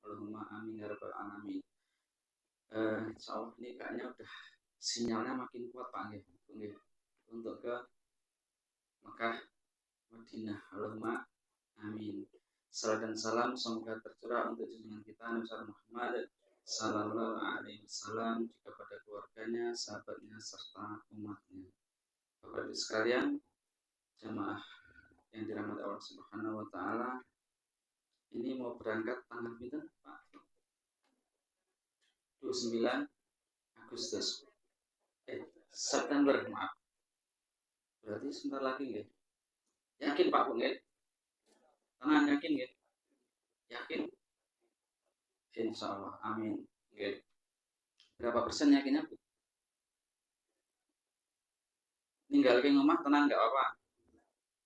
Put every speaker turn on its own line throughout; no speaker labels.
Allahumma amin ya rabbal alamin. Insyaallah ini kayaknya udah sinyalnya makin kuat Pak nggih. Untuk ke Mekah Madinah. Allahumma amin. Salam dan salam semoga tercurah untuk junjungan kita Nabi Muhammad sallallahu alaihi wasallam, juga pada keluarganya, sahabatnya serta umatnya. Bapak Ibu sekalian, jamaah yang dirahmati Allah Subhanahu wa taala, ini mau berangkat tanggal pinten, Pak? 29 Agustus. September, maaf. Berarti sebentar lagi nggih. Yakin Pak Bu nggih? Tenang, yakin nggih? Yakin? Insyaallah. Amin. Nggih. Berapa persen yakinnya, Bu? Ninggal ke rumah tenang enggak apa-apa.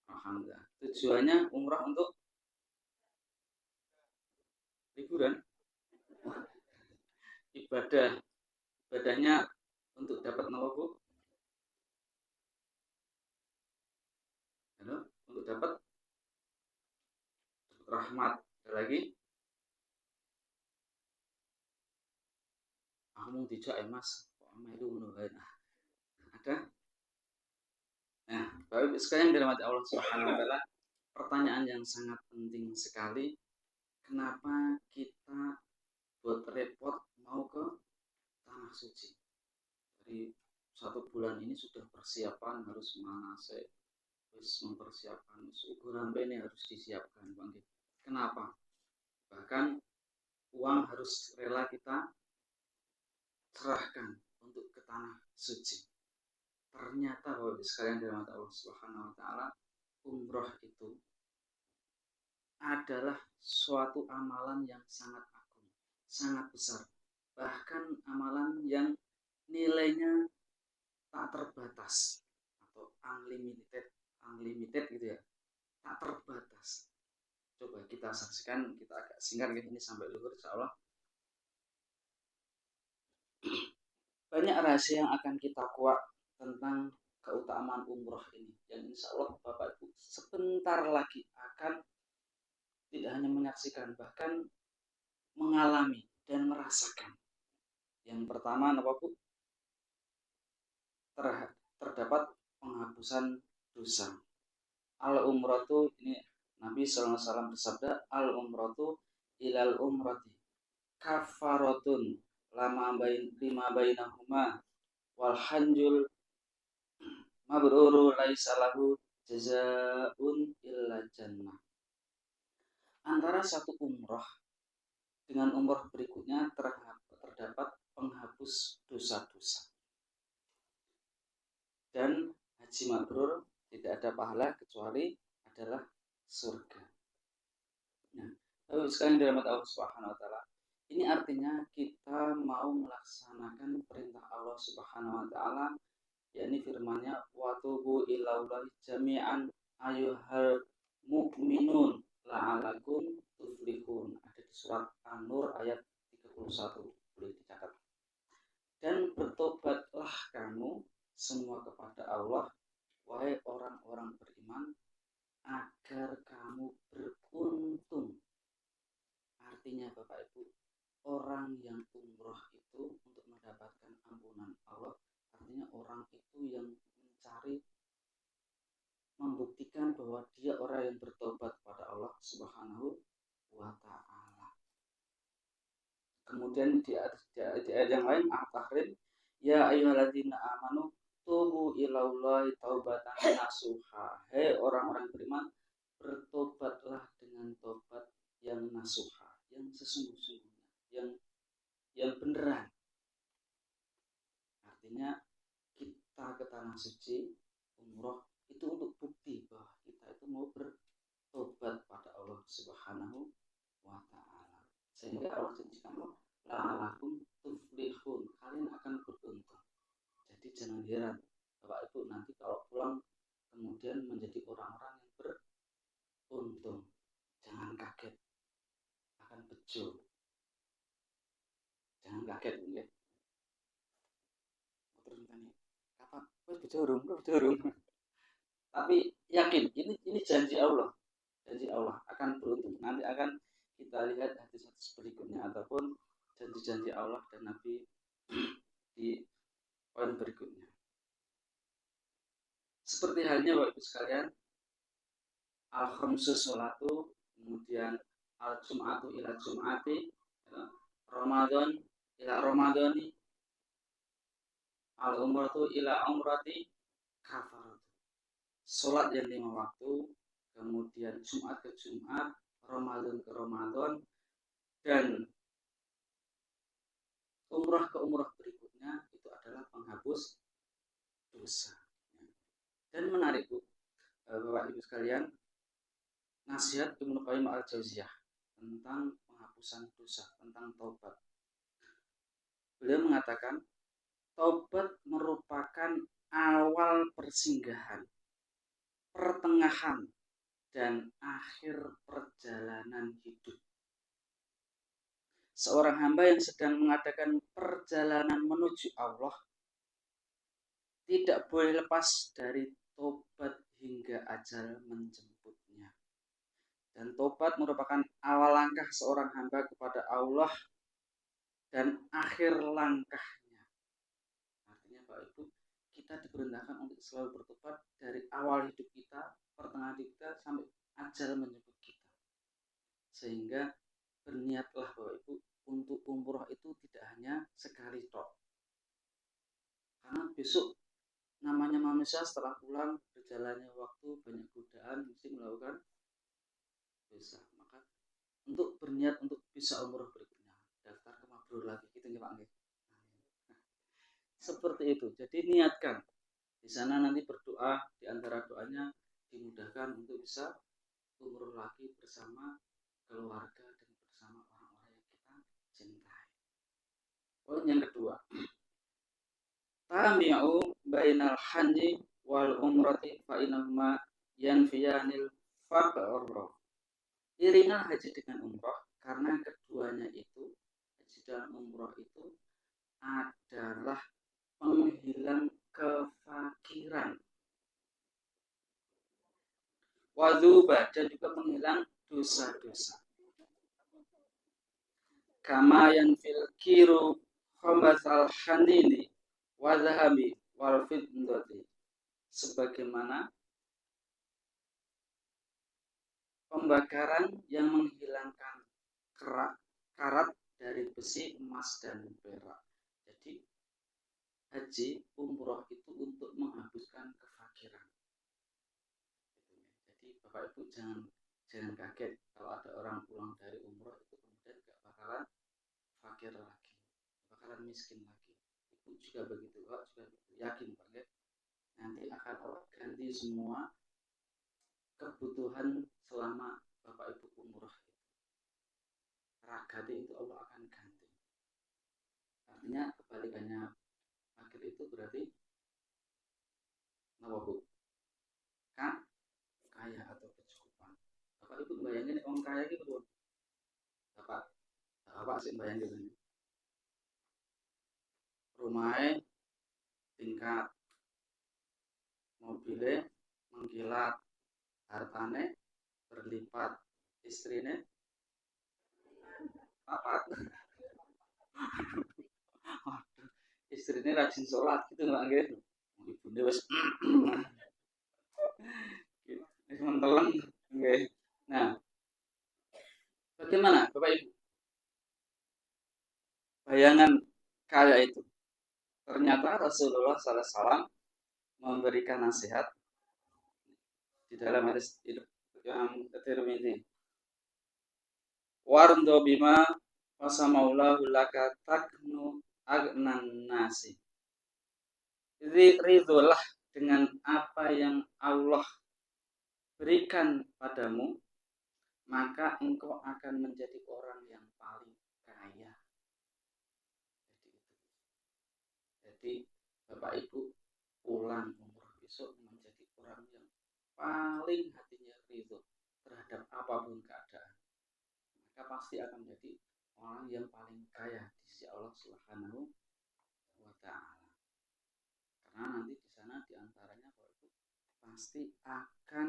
Alhamdulillah. Tujuannya umrah untuk liburan. Ibadahnya untuk dapat apa, Bu? Halo? Untuk dapat rahmat. Ada lagi? Aku mau dijak Mas. Kok itu menurut ada? Nah, Bapak Ibu sekalian dirahmati Allah Subhanahu wa taala, pertanyaan yang sangat penting sekali. Kenapa kita buat repot mau ke tanah suci? Dari 1 bulan ini sudah persiapan, harus manasik, harus mempersiapkan ukuran ini harus disiapkan, Bang. Kenapa? Bahkan uang harus rela kita serahkan untuk ke tanah suci. Ternyata Bapak Ibu sekalian dirahmati Allah Subhanahu wa taala, umroh itu adalah suatu amalan yang sangat agung, sangat besar. Bahkan amalan yang nilainya tak terbatas atau unlimited gitu ya. Tak terbatas. Coba kita saksikan, kita agak singkat ini sampai luhur insyaallah. Banyak rahasia yang akan kita kuak tentang keutamaan umroh ini, yang insya Allah Bapak Ibu sebentar lagi akan tidak hanya menyaksikan, bahkan mengalami dan merasakan. Yang pertama apa Bu? Terdapat penghapusan dosa. Al-umratu, ini Nabi SAW bersabda, al-umratu ilal umrati kafaratun lima bainahuma wal hanjul mabruru laisa lahu jazaun illa jannah. Antara satu umroh dengan umroh berikutnya terdapat penghapus dosa-dosa. Dan haji mabrur tidak ada pahala kecuali adalah surga. Nah, sekarang dalam Allah Subhanahu wa taala, ini artinya kita mau melaksanakan perintah Allah Subhanahu wa taala, yakni firman-Nya wa tubu ilallahi jami'an ayyuhal mu'minun la'alakum tuflihun. Ada di surat An-Nur ayat 31, boleh dicatat. Dan bertobatlah kamu semua kepada Allah, wahai orang-orang beriman, agar kamu beruntung. Artinya Bapak Ibu, orang yang umroh itu untuk mendapatkan ampunan Allah, artinya orang itu yang mencari, membuktikan bahwa dia orang yang bertobat kepada Allah Subhanahu wa taala. Kemudian di ayat yang lain At-Tahrim, ya ayyuhalladzina amanu tubu ilallahi taubatan nasuha. Hei orang-orang beriman, bertobatlah dengan tobat yang nasuha, yang sesungguh-sungguhnya, yang beneran. Artinya kita ke tanah suci umroh itu untuk bukti bahwa kita itu mau bertobat pada Allah Subhanahu wa taala. Sehingga Allah janjikan la'alakum tuflihun, kalian akan beruntung. Jadi jangan heran Bapak Ibu nanti kalau pulang kemudian menjadi orang-orang yang beruntung. Jangan kaget akan bejo. Jangan kaget ya. Terus tanya, kapan? Bejo urung. Tapi yakin ini janji Allah. Janji Allah akan beruntung. Nanti akan kita lihat hadis-hadis berikutnya. berikutnya ataupun janji-janji Allah dan Nabi di poin berikutnya. Seperti halnya Bapak Ibu sekalian, al-khamsu sholatu, kemudian al-jum'atu ila jum'ati, Ramadan ila Ramadani, al-umratu ila umrati kafarat. Sholat yang 5 waktu, kemudian Jumat ke Jumat, Ramadan ke Ramadan, dan umrah ke umrah berikutnya itu adalah penghapus dosa. Dan menarik Bu, Bapak Ibu sekalian, nasihat Ibnu Qayyim al-Jauziyah tentang penghapusan dosa, tentang taubat. Beliau mengatakan, taubat merupakan awal persinggahan, pertengahan, dan akhir perjalanan hidup. Seorang hamba yang sedang mengadakan perjalanan menuju Allah tidak boleh lepas dari tobat hingga ajal menjemputnya. Dan tobat merupakan awal langkah seorang hamba kepada Allah dan akhir langkahnya. Artinya Bapak Ibu, kita diperintahkan untuk selalu bertobat dari awal hidup kita, pertengahan hidup kita, sampai ajal menjemput kita. Sehingga berniatlah Bapak Ibu untuk umroh itu tidak hanya sekali tok. Karena besok namanya manusia setelah pulang berjalannya waktu banyak godaan mesti melakukan dosa. Maka untuk berniat untuk bisa umroh berikutnya daftar ke mabrur lagi gitu ya Pak. Seperti itu. Jadi niatkan di sana, nanti berdoa, di antara doanya dimudahkan untuk bisa umroh lagi bersama keluarga dan bersama orang-orang yang kita cintai. Poin yang kedua, tami'u bainal haji wal umrati fa inahuma yanfiyanil faqr. Iringan haji dengan umroh karena keduanya itu, haji dan umroh itu adalah penghilang kefakiran. Wadzuba, dan juga penghilang dosa-dosa. Kama yanfil kiru khambatsal hanini wa dhahabi wal fiddati. Sebagaimana pembakaran yang menghilangkan karat dari besi, emas, dan perak. Jadi haji umroh itu untuk menghapuskan kefakiran. Jadi Bapak Ibu jangan kaget kalau ada orang pulang dari umroh itu kemudian gak bakalan fakir lagi, bakalan miskin lagi. Ibu juga begitu, Pak juga begitu. Yakin Pak ya? Nanti akan Allah ganti semua kebutuhan selama Bapak Ibu umroh itu. Ragati itu Allah akan ganti. Artinya kebalikannya fakir itu berarti apa Bu? Kaya atau kecukupan. Bapak Ibu bayangin orang kaya gitu Bu. Bapak sih bayangin rumahnya tingkat, mobilnya mengkilat, hartane berlipat, istrinya apa? Istrinya rajin sholat gitu nggak gitu? Ibu dia wes mentelan, okay. Nah, bagaimana Bapak Ibu? Bayangan kaya itu. Ternyata Rasulullah SAW memberikan nasihat di dalam hadis yang Tirmidzi. Wardo bima wasamaulahu laka taknu agnan nasi. Ridholah dengan apa yang Allah berikan padamu, maka engkau akan menjadi orang yang paling kaya. Jadi Bapak Ibu pulang umroh besok menjadi orang yang paling hatinya ridho terhadap apapun keadaan, maka pasti akan menjadi orang yang paling kaya di sisi Allah Subhanahu wa Ta'ala. Karena nanti di sana diantaranya Bapak Ibu pasti akan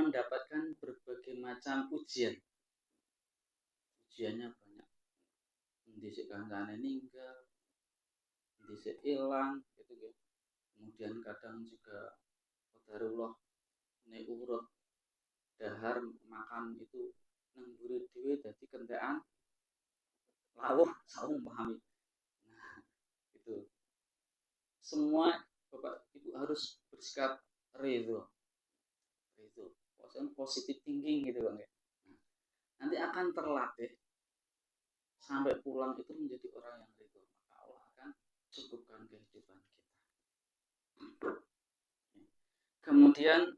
mendapatkan berbagai macam ujian. Ujiannya banyak. Dhisik kancane ninggal, dhisik ilang, gitu ya. Kemudian kadang juga qadarullah nek urut dahar makan itu nang mburi dhewe dadi kentekan lawuh saung pahami. Nah, itu. Semua Bapak Ibu harus bersikap ridho. Ridho. Positif thinking gitu Bang ya. Nah, nanti akan terlatih sampai pulang itu menjadi orang yang ridho. Maka Allah akan cukupkan kehidupan kita. Kemudian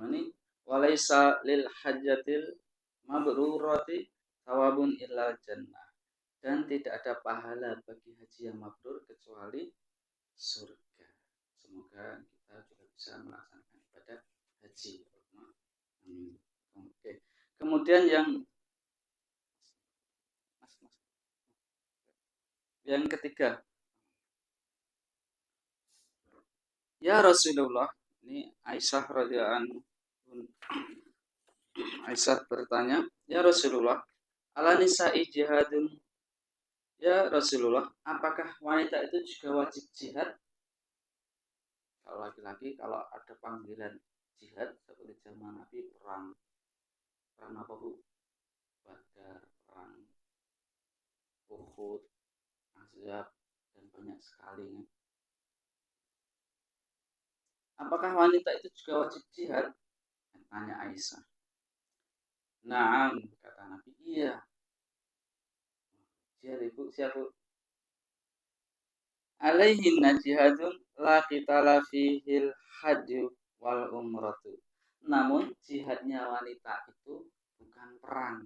ini walaisa lil hajatil mabrurati thawabun illal jannah, dan tidak ada pahala bagi haji yang mabrur kecuali surga. Semoga kita juga bisa melaksanakan ibadah haji. Oke. Kemudian yang ketiga, ya Rasulullah, ini Aisyah radhiyallahu anha. Aisyah bertanya, ya Rasulullah, ala nisa'i jihadun. Ya Rasulullah, apakah wanita itu juga wajib jihad? Kalau laki-laki, kalau ada panggilan jihad seperti zaman Nabi perang apa Bu? Badar, perang Uhud, Ahzab, dan banyak sekali. Ya. Apakah wanita itu juga wajib jihad? Tanya Aisyah. Nah, kata Nabi, iya. Jihad Ibu, siapa? Alaihinna jihadun la qitala fihil hajju wal umratu. Namun jihadnya wanita itu bukan perang.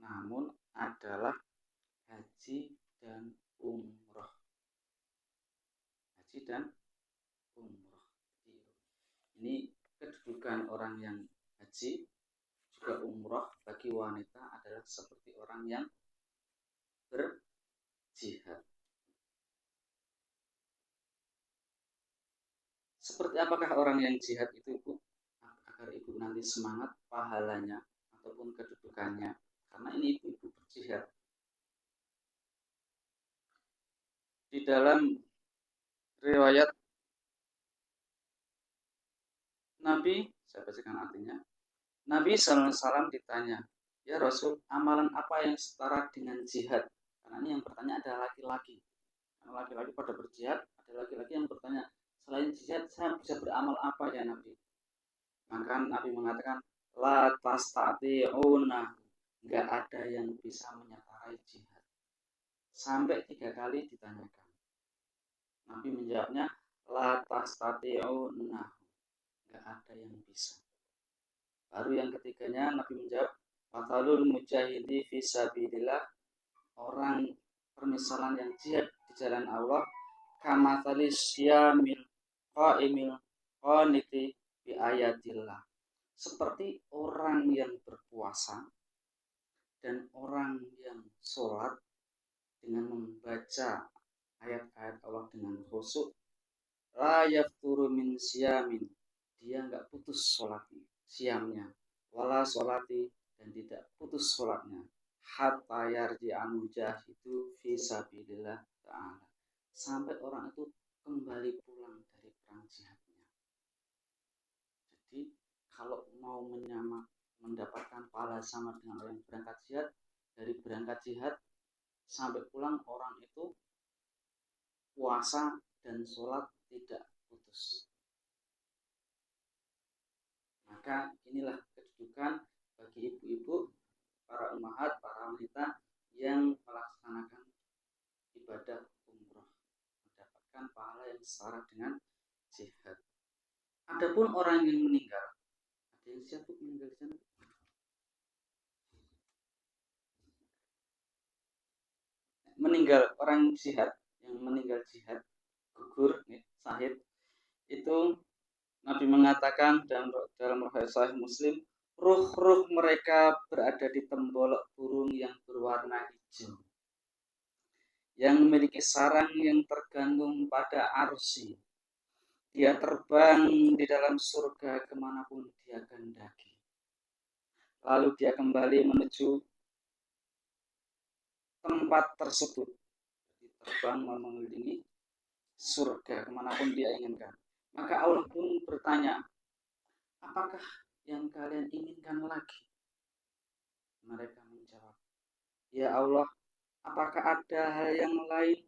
Namun adalah haji dan umroh. Haji dan umroh. Ini kedudukan orang yang haji juga umroh bagi wanita adalah seperti orang yang berjihad. Seperti apakah orang yang jihad itu Ibu? Agar Ibu nanti semangat pahalanya ataupun kedudukannya. Karena ini Ibu berjihad. Di dalam riwayat Nabi, saya bacakan artinya. Nabi SAW ditanya, ya Rasul, amalan apa yang setara dengan jihad? Karena ini yang bertanya adalah laki-laki. Karena laki-laki pada berjihad, ada laki-laki yang bertanya, selain jihad, saya bisa beramal apa ya Nabi? Maka Nabi mengatakan, la tastati'una, nggak ada yang bisa menyatarai jihad. Sampai 3 kali ditanyakan. Nabi menjawabnya, la tastati'una, nggak ada yang bisa. Baru yang ketiganya Nabi menjawab, matalul mujahidi fisabilillah, orang permisalan yang jihad di jalan Allah, kamathali syamil qaimil qaniti bi ayatillah. Seperti orang yang berpuasa dan orang yang sholat dengan membaca ayat-ayat Allah dengan khusyuk, la yafturu min syamin, dia enggak putus sholatnya, siamnya, wala sholati, dan tidak putus sholatnya, hatta yarji'an mujahidu fisabilillah ta'ala, sampai orang itu kembali pulang dari perang jihadnya. Jadi kalau mau mendapatkan pahala sama dengan orang yang berangkat jihad, dari berangkat jihad sampai pulang orang itu puasa dan sholat tidak putus. Maka inilah kedudukan bagi ibu-ibu, para ummahat, para wanita yang melaksanakan ibadah umroh, mendapatkan pahala yang setara dengan jihad. Adapun orang yang meninggal, ada yang siapa meninggal di sana? Meninggal orang jihad, yang meninggal jihad, gugur, syahid, itu Nabi mengatakan dalam Sahih Muslim, ruh-ruh mereka berada di tembolok burung yang berwarna hijau, yang memiliki sarang yang tergantung pada arsy, Dia terbang di dalam surga kemanapun dia kehendaki. Lalu dia kembali menuju tempat tersebut. Terbang mengelilingi surga kemanapun dia inginkan. Maka Allah pun bertanya, apakah yang kalian inginkan lagi? Mereka menjawab, ya Allah, apakah ada hal yang lain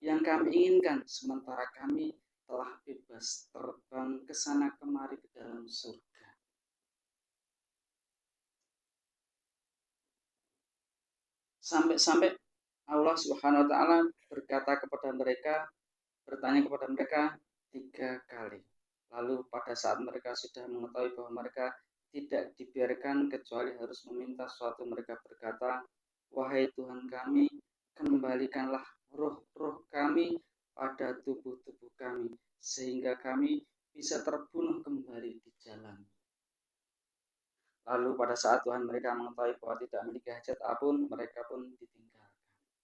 yang kami inginkan sementara kami telah bebas terbang ke sana kemari ke dalam surga. Sampai-sampai Allah Subhanahu wa taala berkata kepada mereka, bertanya kepada mereka 3 kali. Lalu pada saat mereka sudah mengetahui bahwa mereka tidak dibiarkan kecuali harus meminta sesuatu, mereka berkata, wahai Tuhan kami, kembalikanlah roh-roh kami pada tubuh-tubuh kami, sehingga kami bisa terbunuh kembali di jalan. Lalu pada saat Tuhan mereka mengetahui bahwa tidak memiliki hajat apapun, mereka pun ditinggalkan.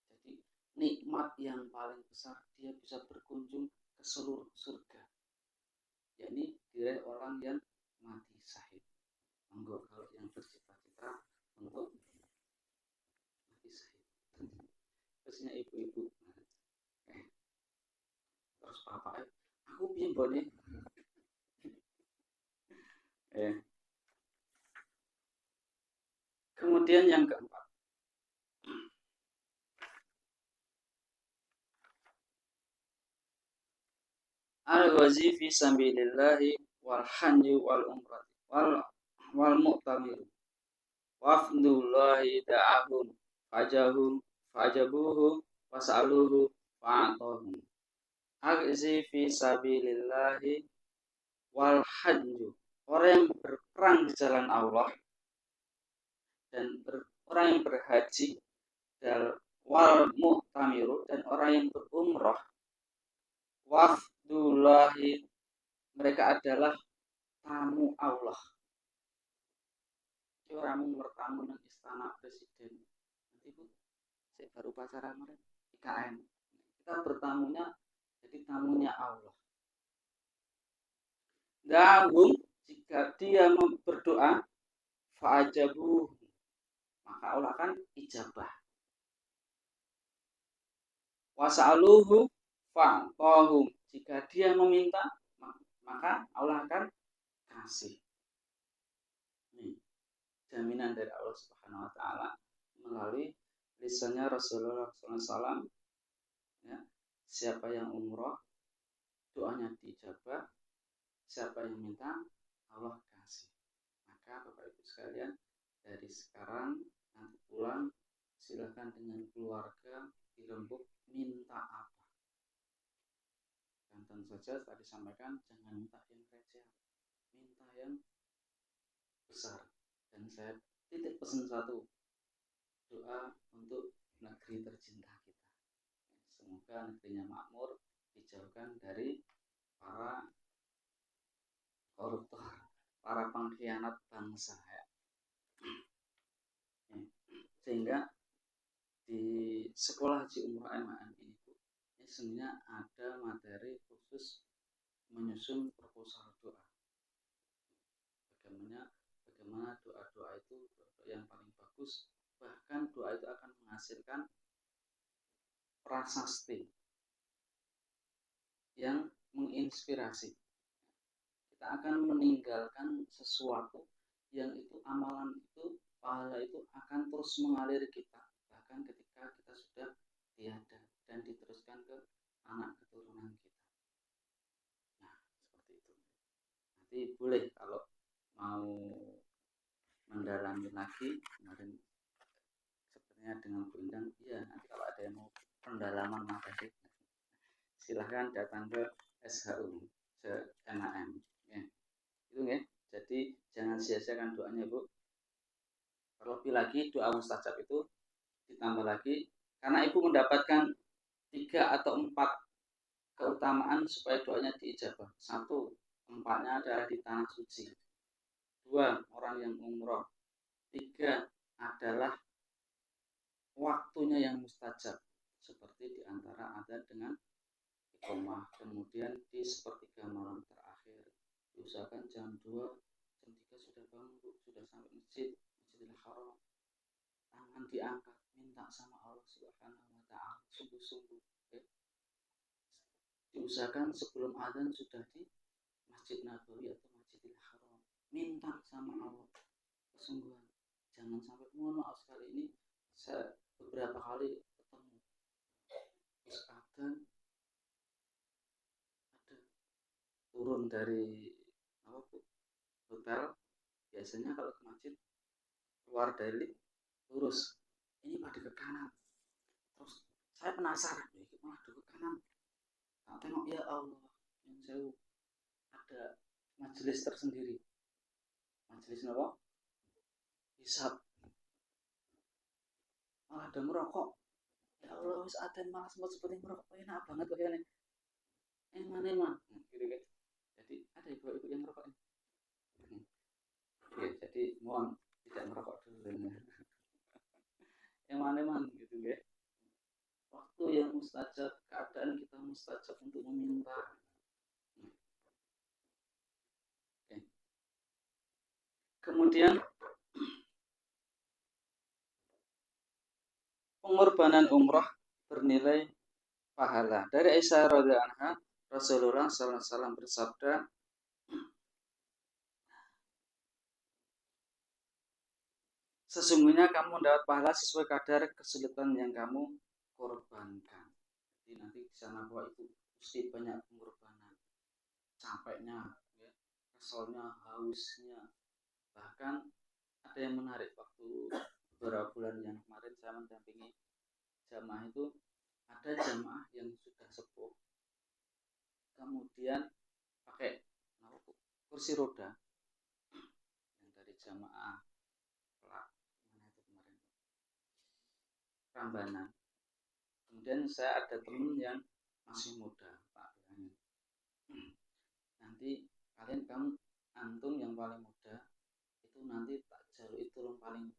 Jadi nikmat yang paling besar, dia bisa berkunjung ke seluruh surga. Yakni diraih orang yang mati syahid. Monggo kalau yang bercita-cita untuk mati syahid. Terusnya ibu-ibu. Terus bapak, aku piye nih? Kemudian yang keempat, al-ghazi fi sabilillahi wal hanju wal umrah wal mu'tamir wafdullahi da'ahum fajabuhu was'aluhu fa'atahum. Al-ghazi fi sabilillahi wal hanju, orang yang berperang di jalan Allah dan orang yang berhaji, dan wal mu'tamiru, dan orang yang berumrah, wafdullahi, mereka adalah tamu Allah. Orang bertamu di istana presiden. Nanti bu, saya baru pacaran kemarin IKN. Kita bertamunya jadi tamunya Allah. Dahum, jika dia berdoa, fa'ajabu, maka Allah akan ijabah. Wasa'aluhu fa'tahum, jika dia meminta, maka Allah akan kasih. Ini jaminan dari Allah Subhanahu wa taala melalui lisannya Rasulullah SAW. Ya, siapa yang umroh, doanya diijabah. Siapa yang minta, Allah kasih. Maka Bapak Ibu sekalian, dari sekarang nanti pulang silahkan dengan keluarga dirembuk minta apa. Dan tentu saja tadi sampaikan jangan minta yang receh, minta yang besar. Dan saya titip pesan satu, doa untuk negeri tercinta kita. Semoga negerinya makmur, dijauhkan dari para koruptor, para pengkhianat bangsa ya. Sehingga di sekolah Haji Umrah MAN ini sebenarnya ada materi khusus menyusun proposal doa. Bagaimana doa-doa itu yang paling bagus, bahkan doa itu akan menghasilkan prasasti yang menginspirasi. Kita akan meninggalkan sesuatu yang itu amalan itu, pahala itu akan terus mengalir kita, bahkan ketika kita sudah tiada, dan diteruskan ke anak keturunan kita. Nah, seperti itu. Nanti boleh kalau mau mendalami lagi, kemarin sebenarnya dengan Bu Indang, iya nanti kalau ada yang mau pendalaman materi, silahkan datang ke SHU, ke NAM. Ya. Itu ya. Jadi jangan sia-siakan doanya Bu. Terlebih lagi doa mustajab itu ditambah lagi karena Ibu mendapatkan 3 atau 4 keutamaan supaya doanya diijabah. 1, tempatnya adalah di tanah suci. 2, orang yang umroh. 3, adalah waktunya yang mustajab. Seperti diantara ada dengan rumah, kemudian di sepertiga malam terakhir diusahakan jam 2, jam 3 sudah bangun Bu, sudah sampai Masjidil Haram, tangan diangkat minta sama Allah Subhanahu wa taala sungguh-sungguh, ya. Diusahakan sebelum azan sudah di Masjid Nabawi atau Masjidil Haram, minta sama Allah kesungguhan. Jangan sampai, mohon maaf sekali, ini saya beberapa kali ketemu terus azan ada turun dari hotel, biasanya kalau ke masjid keluar dari lift lurus, ini pada ke kanan. Terus saya penasaran, ini malah ke kanan. Tak tengok, ya Allah, yang jauh ada majelis tersendiri, majelis apa? Hisab, malah ada merokok. Ya Allah, wis ada malah sempat seperti merokok, enak banget kayaknya. Eman gitu kan. Jadi ada ibu-ibu yang merokok ini. Ya, jadi mohon tidak merokok dulu ya. Eman gitu ya. Waktu yang mustajab, keadaan kita mustajab untuk meminta. Oke. Kemudian pengorbanan umrah bernilai pahala. Dari Aisyah radhiyallahu anha, Rasulullah sallallahu alaihi wasallam bersabda, sesungguhnya kamu mendapat pahala sesuai kadar kesulitan yang kamu korbankan. Jadi nanti di sana bahwa itu mesti banyak pengorbanan, capeknya, ya, keselnya, hausnya. Bahkan ada yang menarik, waktu beberapa bulan yang kemarin saya mendampingi jamaah itu, ada jamaah yang sudah sepuh, kemudian pakai kursi roda, yang dari jamaah Prambanan. Kemudian saya ada teman yang masih muda, Pak bilangnya, nanti kamu antum yang paling muda itu nanti tak jalur itu yang paling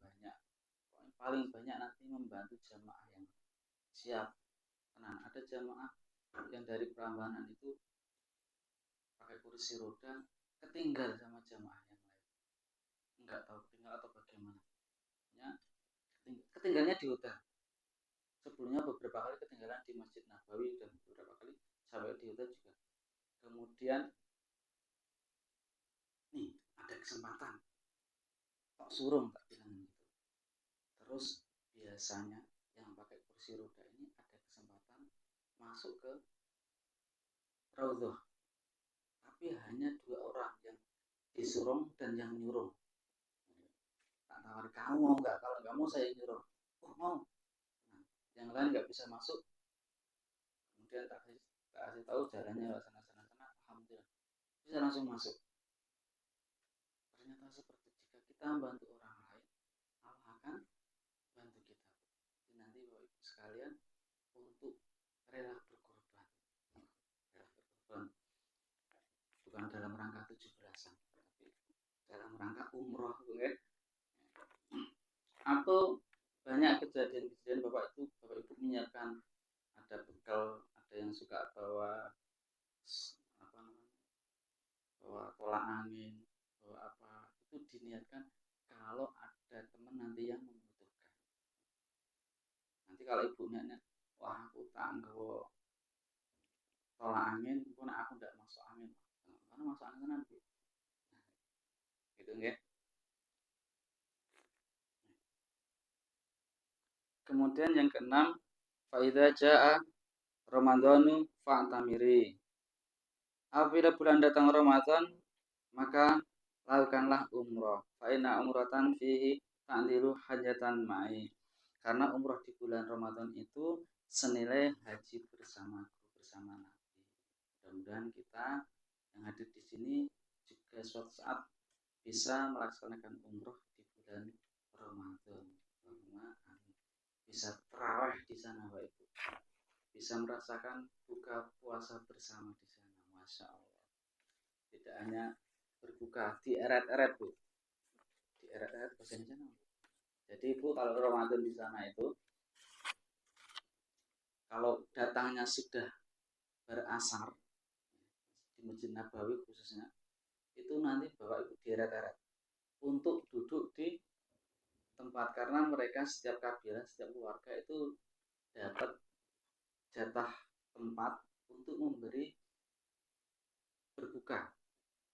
banyak nanti membantu jamaah yang siap. Tenang, ada jamaah yang dari Prambanan itu pakai kursi roda, ketinggal sama jamaah yang lain, nggak tahu ketinggal atau bagaimana ya. Ketinggalnya di hotel, sebelumnya beberapa kali ketinggalan di Masjid Nabawi dan beberapa kali sampai di hotel juga. Kemudian nih ada kesempatan, tak surung tak bilang gitu. Terus biasanya yang pakai kursi roda ini ada kesempatan masuk ke Raudhah, tapi hanya 2 orang yang disurung dan yang nyurung. Tak tawar, kamu mau nggak? Kalau nggak mau saya nyurung. Oh mau. Nah, yang lain nggak bisa masuk. Kemudian tak kasih tahu jalannya sana. Alhamdulillah bisa langsung masuk. Ternyata seperti jika kita membantu orang lain, Allah akan bantu kita. Jadi nanti Bapak Ibu sekalian, untuk rela berkorban, bukan dalam rangka 17-an, tapi dalam rangka umroh, ya. Atau banyak kejadian Bapak Ibu menyiapkan, ada bekal, ada yang suka bawa bawa tolak angin, bawa apa, itu diniatkan kalau ada teman nanti yang membutuhkan. Nanti kalau ibunya, wah aku tak nggawa tolak angin, pun aku tidak masuk angin, karena masuk angin nanti, gitu ya. Kemudian yang keenam, faidza jaa Ramadhanu fa'tamiri. Apabila bulan datang Ramadan, maka lakukanlah umroh. Fa inna umratan fihi ta'dilu hajatan ma'i. Karena umroh di bulan Ramadan itu senilai haji bersama Nabi. Mudah-mudahan kita yang hadir di sini juga suatu saat bisa melaksanakan umroh di bulan Ramadan. Bisa terawih di sana, Bapak Ibu. Bisa merasakan buka puasa bersama di sana. Masya Allah. Tidak hanya berbuka di eret-eret, Bu. Di eret-eret bahasa Indonesia. Jadi Bu, kalau Ramadan di sana itu, kalau datangnya sudah berasar di Masjid Nabawi khususnya, itu nanti Bapak Ibu deret-deret untuk duduk di tempat, karena mereka setiap kabilah, setiap keluarga itu dapat jatah tempat untuk memberi berbuka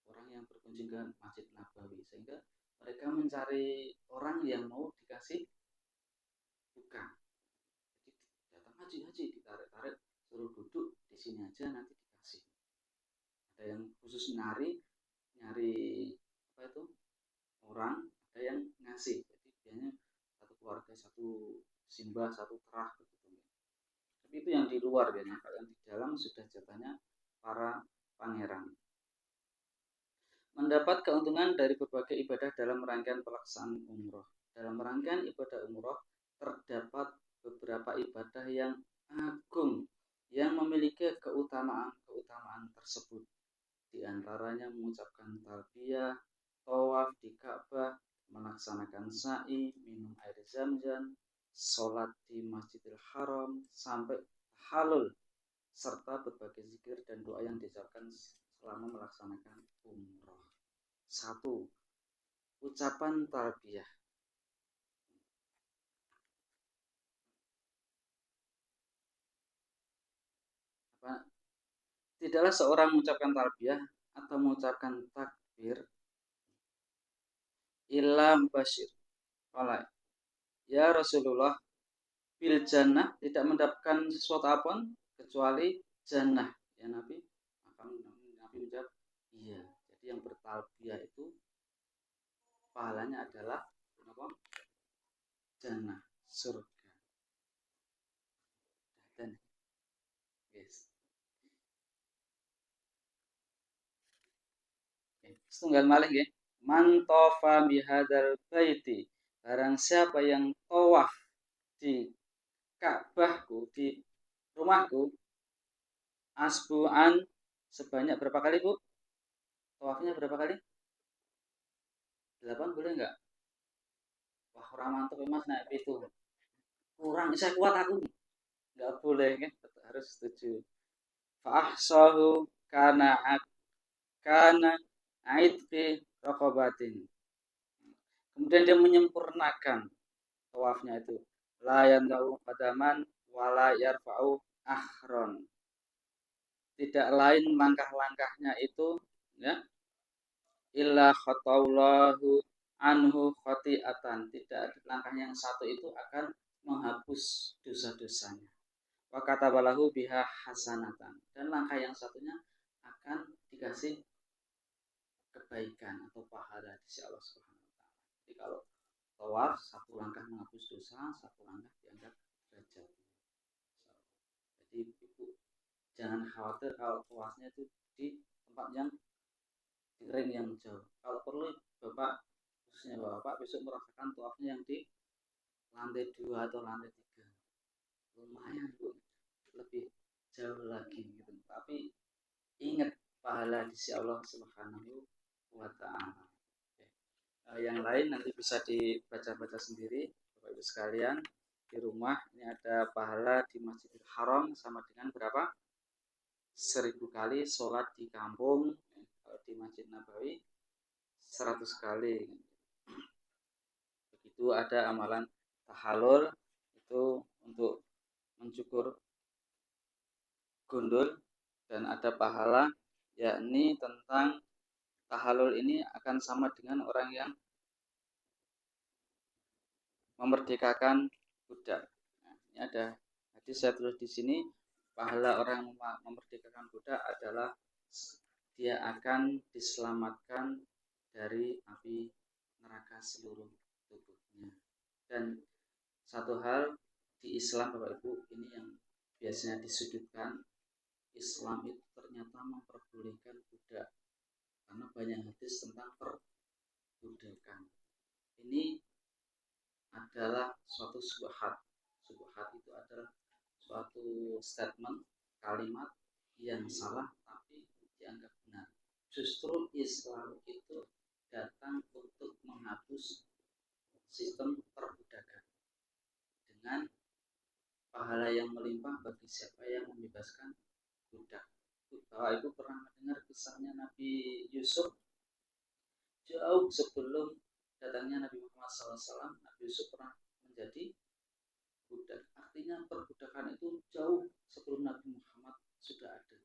orang yang berkunjung ke Masjid Nabawi, sehingga mereka mencari orang yang mau dikasih buka. Jadi datang haji ditarik-tarik, suruh duduk di sini aja nanti dikasih. Ada yang khusus nyari apa itu orang, ada yang ngasih. Jadi biasanya satu keluarga satu simbah, satu terah begitu. Tapi itu yang di luar biasanya. Kalau yang di dalam sudah jatahnya para pangeran. Mendapat keuntungan dari berbagai ibadah dalam rangkaian pelaksanaan umroh. Dalam rangkaian ibadah umroh terdapat beberapa ibadah yang agung yang memiliki keutamaan tersebut. Di antaranya mengucapkan talbiyah, tawaf di Ka'bah, melaksanakan sa'i, minum air zam-zam, sholat di Masjidil Haram, sampai halul, serta berbagai zikir dan doa yang diucapkan selama melaksanakan umroh. 1. Ucapan talbiyah. Tidaklah seorang mengucapkan talbiyah atau mengucapkan takbir illa bashir. Ya Rasulullah, bil jannah, tidak mendapatkan sesuatu apapun kecuali jannah. Ya Nabi, maka Nabi menjawab, iya. Jadi yang bertalbiyah itu pahalanya adalah apa? Jannah, surga. Dan yes. Setunggal malih nggih. Man tofa bihadzal baiti, barang siapa yang tawaf di Ka'bahku, di rumahku, asbu'an, sebanyak berapa kali, Bu? Tawafnya berapa kali? 8 boleh enggak? Wah, orang mantap ya Mas, naik itu. Kurang, saya kuat aku. Enggak boleh kan? Harus setuju. Fa'ahsahu kana aidqi raqabatin. Kemudian dia menyempurnakan tawafnya itu. La yandau qadaman wala yarfa'u ahron. Tidak lain langkah-langkahnya itu ya, illa khataulahu anhu khati'atan. Tidak, langkah yang satu itu akan menghapus dosa-dosanya. Wa katabalahu biha hasanatan. Dan langkah yang satunya akan dikasih kebaikan atau pahala di sisi Allah Subhanahu wa taala. Jadi kalau tawaf satu langkah menghapus dosa, satu langkah diangkat derajat. Jadi Ibu jangan khawatir kalau tawafnya itu di tempat yang kering yang jauh. Kalau perlu Bapak, khususnya Bapak besok merasakan tawafnya yang di lantai 2 atau lantai 3. Lumayan Bu, lebih jauh lagi gitu. Tapi ingat pahala di sisi Allah Subhanahu wa taala. Yang lain nanti bisa dibaca-baca sendiri Bapak Ibu sekalian di rumah. Ini ada pahala di Masjidil Haram sama dengan berapa? 1000 kali sholat di kampung. Di Masjid Nabawi 100 kali. Begitu ada amalan tahalul, itu untuk mencukur gundul, dan ada pahala yakni tentang tahalul ini akan sama dengan orang yang memerdekakan budak. Nah, ini ada hadis saya tulis di sini, pahala orang yang memerdekakan budak adalah dia akan diselamatkan dari api neraka seluruh tubuhnya. Dan satu hal di Islam Bapak Ibu, ini yang biasanya disudutkan, Islam itu ternyata memperbolehkan budak, karena banyak hadis tentang perbudakan. Ini adalah suatu subhat. Subhat itu adalah suatu statement, kalimat yang salah tapi dianggap benar. Justru Islam itu datang untuk menghapus sistem perbudakan dengan pahala yang melimpah bagi siapa yang membebaskan budak. Bapak Ibu pernah mendengar kisahnya Nabi Yusuf? Jauh sebelum datangnya Nabi Muhammad SAW, Nabi Yusuf pernah menjadi budak. Artinya perbudakan itu jauh sebelum Nabi Muhammad sudah ada.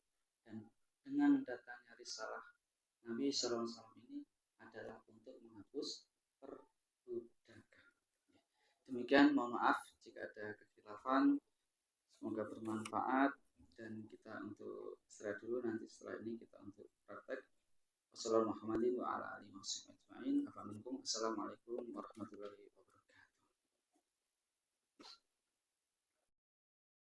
Dan dengan datangnya risalah Nabi SAW ini adalah untuk menghapus perbudakan. Demikian, mohon maaf jika ada kekhilafan. Semoga bermanfaat dan kita untuk istirahat dulu, nanti setelah ini kita untuk praktek. Wassalamualaikum warahmatullahi wabarakatuh. Assalamualaikum warahmatullahi wabarakatuh.